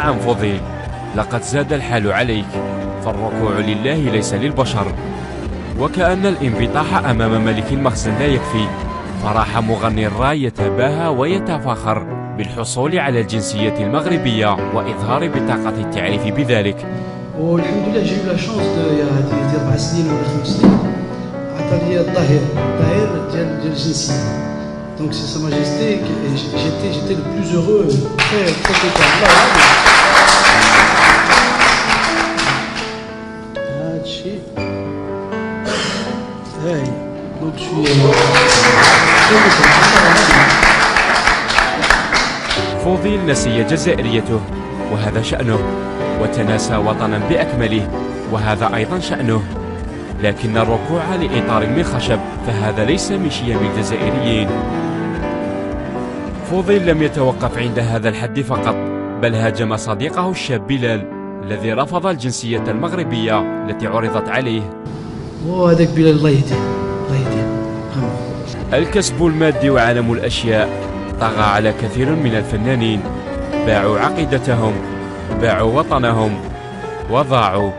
نعم فضيل، لقد زاد الحال عليك، فالركوع لله ليس للبشر. وكأن الانبطاح أمام ملك المخزن لا يكفي، فراح مغني الراي يتباهى ويتفاخر بالحصول على الجنسية المغربية وإظهار بطاقة التعريف بذلك. والحمد لله جيب لا شونس ديال 4 سنين ولا 5 سنين عطى لي الظهير ديال الجنسية. دونك سي سا ماجيستي جيتي لو بلوز هورو تري تري كونتون. هادشي هاي دونك فضيل نسي جزائريته وهذا شأنه، وتناسى وطنا بأكمله وهذا أيضا شأنه. لكن الركوع لإطار من خشب فهذا ليس من شيم الجزائريين. فضيل لم يتوقف عند هذا الحد فقط، بل هاجم صديقه الشاب بلال الذي رفض الجنسية المغربية التي عرضت عليه. هذاك بلال الله يهديه الله يهديه. الكسب المادي وعالم الأشياء طغى على كثير من الفنانين، باعوا عقيدتهم، باعوا وطنهم، وضاعوا.